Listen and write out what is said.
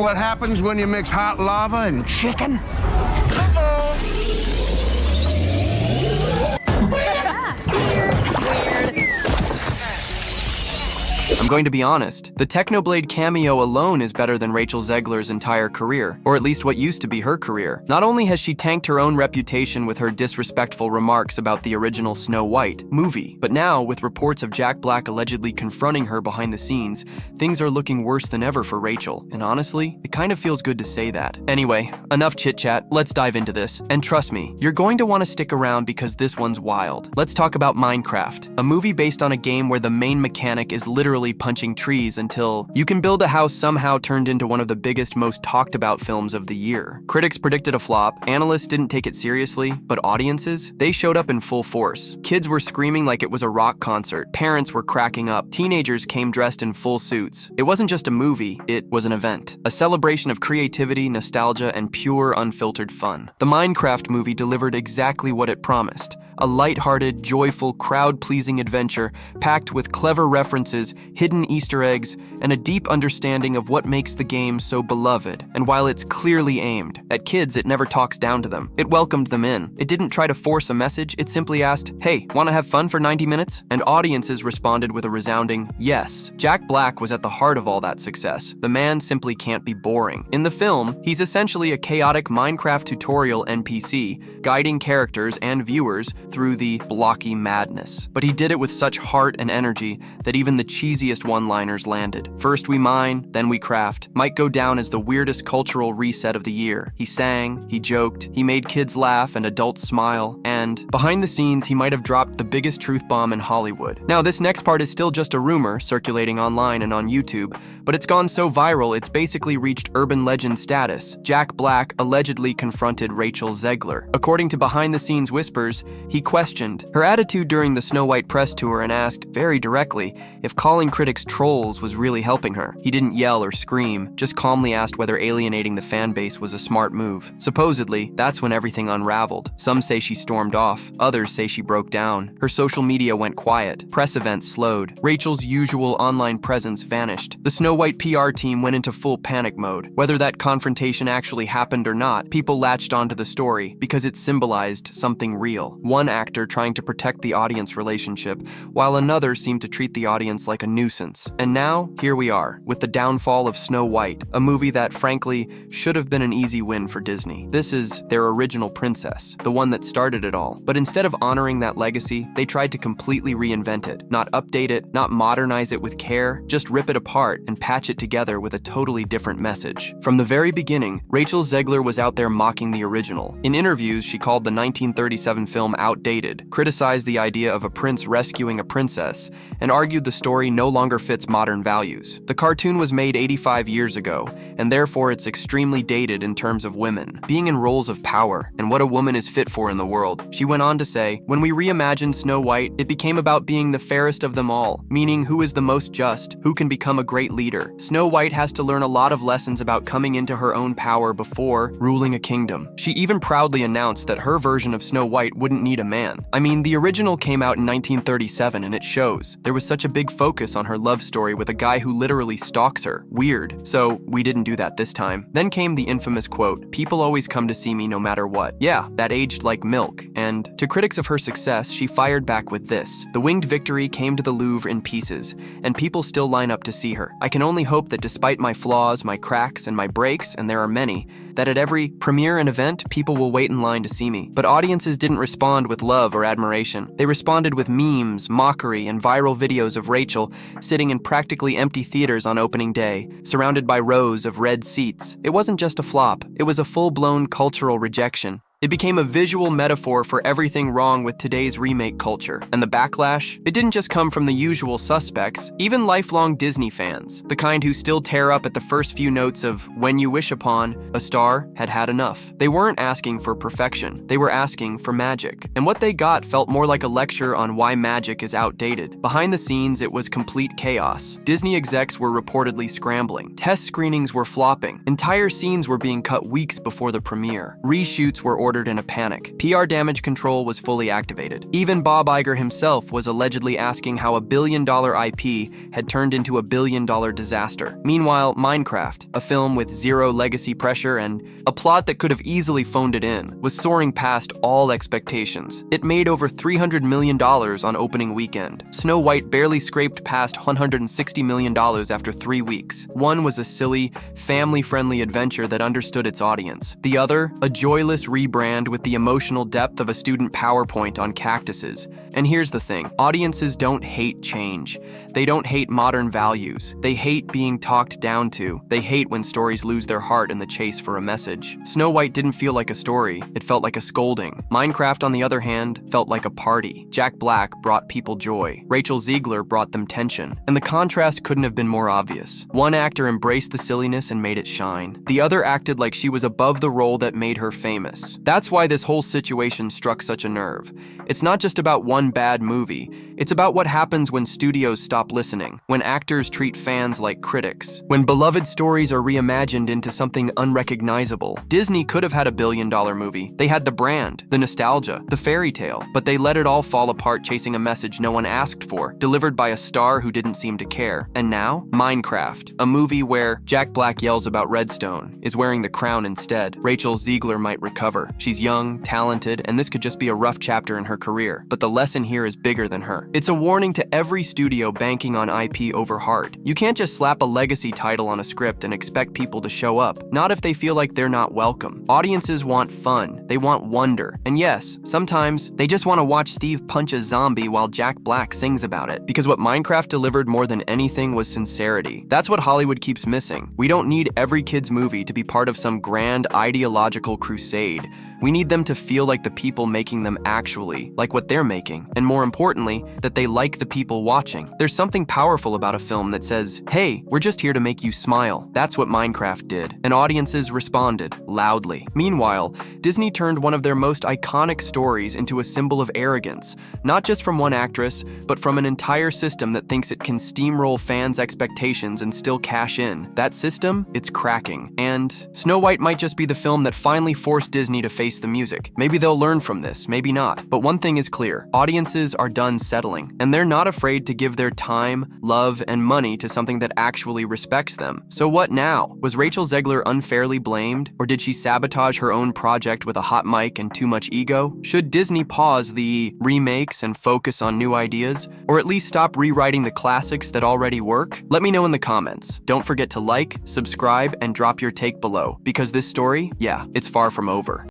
what happens when you mix hot lava and chicken? I'm going to be honest, the Technoblade cameo alone is better than Rachel Zegler's entire career, or at least what used to be her career. Not only has she tanked her own reputation with her disrespectful remarks about the original Snow White movie, but now, with reports of Jack Black allegedly confronting her behind the scenes, things are looking worse than ever for Rachel, and honestly, it kind of feels good to say that. Anyway, enough chit-chat, let's dive into this. And trust me, you're going to want to stick around because this one's wild. Let's talk about Minecraft, a movie based on a game where the main mechanic is literally punching trees until you can build a house somehow turned into one of the biggest, most talked about films of the year. Critics predicted a flop, analysts didn't take it seriously, but audiences, they showed up in full force. Kids were screaming like it was a rock concert, parents were cracking up, teenagers came dressed in full suits. It wasn't just a movie, it was an event. A celebration of creativity, nostalgia, and pure, unfiltered fun. The Minecraft movie delivered exactly what it promised. A lighthearted, joyful, crowd-pleasing adventure packed with clever references, hidden Easter eggs, and a deep understanding of what makes the game so beloved. And while it's clearly aimed at kids, it never talks down to them. It welcomed them in. It didn't try to force a message, it simply asked, "Hey, want to have fun for 90 minutes?" And audiences responded with a resounding yes. Jack Black was at the heart of all that success. The man simply can't be boring. In the film, he's essentially a chaotic Minecraft tutorial NPC, guiding characters and viewers through the blocky madness. But he did it with such heart and energy that even the cheesiest one-liners landed. First we mine, then we craft might go down as the weirdest cultural reset of the year. He sang, he joked, he made kids laugh and adults smile, and behind the scenes he might have dropped the biggest truth bomb in Hollywood. Now this next part is still just a rumor circulating online and on YouTube, but it's gone so viral it's basically reached urban legend status. Jack Black allegedly confronted Rachel Zegler. According to behind-the-scenes whispers, he questioned her attitude during the Snow White press tour and asked, very directly, if calling critics trolls was really helping her. He didn't yell or scream, just calmly asked whether alienating the fan base was a smart move. Supposedly, that's when everything unraveled. Some say she stormed off, others say she broke down. Her social media went quiet, press events slowed, Rachel's usual online presence vanished. The Snow White PR team went into full panic mode. Whether that confrontation actually happened or not, people latched onto the story because it symbolized something real. One actor trying to protect the audience relationship, while another seemed to treat the audience like a nuisance. And now, here we are, with the downfall of Snow White, a movie that, frankly, should have been an easy win for Disney. This is their original princess, the one that started it all. But instead of honoring that legacy, they tried to completely reinvent it. Not update it, not modernize it with care, just rip it apart and patch it together with a totally different message. From the very beginning, Rachel Zegler was out there mocking the original. In interviews, she called the 1937 film outdated, criticized the idea of a prince rescuing a princess, and argued the story no longer fits modern values. The cartoon was made 85 years ago, and therefore it's extremely dated in terms of women, being in roles of power, and what a woman is fit for in the world. She went on to say, when we reimagined Snow White, it became about being the fairest of them all, meaning who is the most just, who can become a great leader. Snow White has to learn a lot of lessons about coming into her own power before ruling a kingdom. She even proudly announced that her version of Snow White wouldn't need a man. I mean, the original came out in 1937 and it shows. There was such a big focus on her love story with a guy who literally stalks her. Weird. So we didn't do that this time. Then came the infamous quote, "People always come to see me no matter what." Yeah, that aged like milk. And to critics of her success, she fired back with this. The winged victory came to the Louvre in pieces, and people still line up to see her. I can only hope that despite my flaws, my cracks, and my breaks, and there are many, that at every premiere and event, people will wait in line to see me. But audiences didn't respond with love or admiration. They responded with memes, mockery, and viral videos of Rachel sitting in practically empty theaters on opening day, surrounded by rows of red seats. It wasn't just a flop, it was a full-blown cultural rejection. It became a visual metaphor for everything wrong with today's remake culture. And the backlash? It didn't just come from the usual suspects, even lifelong Disney fans, the kind who still tear up at the first few notes of "When You Wish Upon a Star" had had enough. They weren't asking for perfection, they were asking for magic. And what they got felt more like a lecture on why magic is outdated. Behind the scenes, it was complete chaos. Disney execs were reportedly scrambling. Test screenings were flopping. Entire scenes were being cut weeks before the premiere. Reshoots were ordered in a panic. PR damage control was fully activated. Even Bob Iger himself was allegedly asking how a billion-dollar IP had turned into a billion-dollar disaster. Meanwhile, Minecraft, a film with zero legacy pressure and a plot that could have easily phoned it in, was soaring past all expectations. It made over $300 million on opening weekend. Snow White barely scraped past $160 million after 3 weeks. One was a silly, family-friendly adventure that understood its audience. The other, a joyless rebrand with the emotional depth of a student PowerPoint on cactuses. And here's the thing, audiences don't hate change. They don't hate modern values. They hate being talked down to. They hate when stories lose their heart in the chase for a message. Snow White didn't feel like a story, it felt like a scolding. Minecraft, on the other hand, felt like a party. Jack Black brought people joy. Rachel Zegler brought them tension. And the contrast couldn't have been more obvious. One actor embraced the silliness and made it shine. The other acted like she was above the role that made her famous. That's why this whole situation struck such a nerve. It's not just about one bad movie. It's about what happens when studios stop listening, when actors treat fans like critics, when beloved stories are reimagined into something unrecognizable. Disney could have had a billion-dollar movie. They had the brand, the nostalgia, the fairy tale, but they let it all fall apart chasing a message no one asked for, delivered by a star who didn't seem to care. And now, Minecraft, a movie where Jack Black yells about Redstone, is wearing the crown instead. Rachel Zegler might recover. She's young, talented, and this could just be a rough chapter in her career. But the lesson here is bigger than her. It's a warning to every studio banking on IP over heart. You can't just slap a legacy title on a script and expect people to show up, not if they feel like they're not welcome. Audiences want fun, they want wonder, and yes, sometimes they just want to watch Steve punch a zombie while Jack Black sings about it. Because what Minecraft delivered more than anything was sincerity. That's what Hollywood keeps missing. We don't need every kid's movie to be part of some grand ideological crusade. We need them to feel like the people making them actually like what they're making, and more importantly, that they like the people watching. There's something powerful about a film that says, hey, we're just here to make you smile. That's what Minecraft did, and audiences responded loudly. Meanwhile, Disney turned one of their most iconic stories into a symbol of arrogance, not just from one actress, but from an entire system that thinks it can steamroll fans' expectations and still cash in. That system, it's cracking. And Snow White might just be the film that finally forced Disney to face the music. Maybe they'll learn from this, maybe not. But one thing is clear, audiences are done settling, and they're not afraid to give their time, love, and money to something that actually respects them. So what now? Was Rachel Zegler unfairly blamed, or did she sabotage her own project with a hot mic and too much ego? Should Disney pause the remakes and focus on new ideas, or at least stop rewriting the classics that already work? Let me know in the comments. Don't forget to like, subscribe, and drop your take below, because this story, yeah, it's far from over.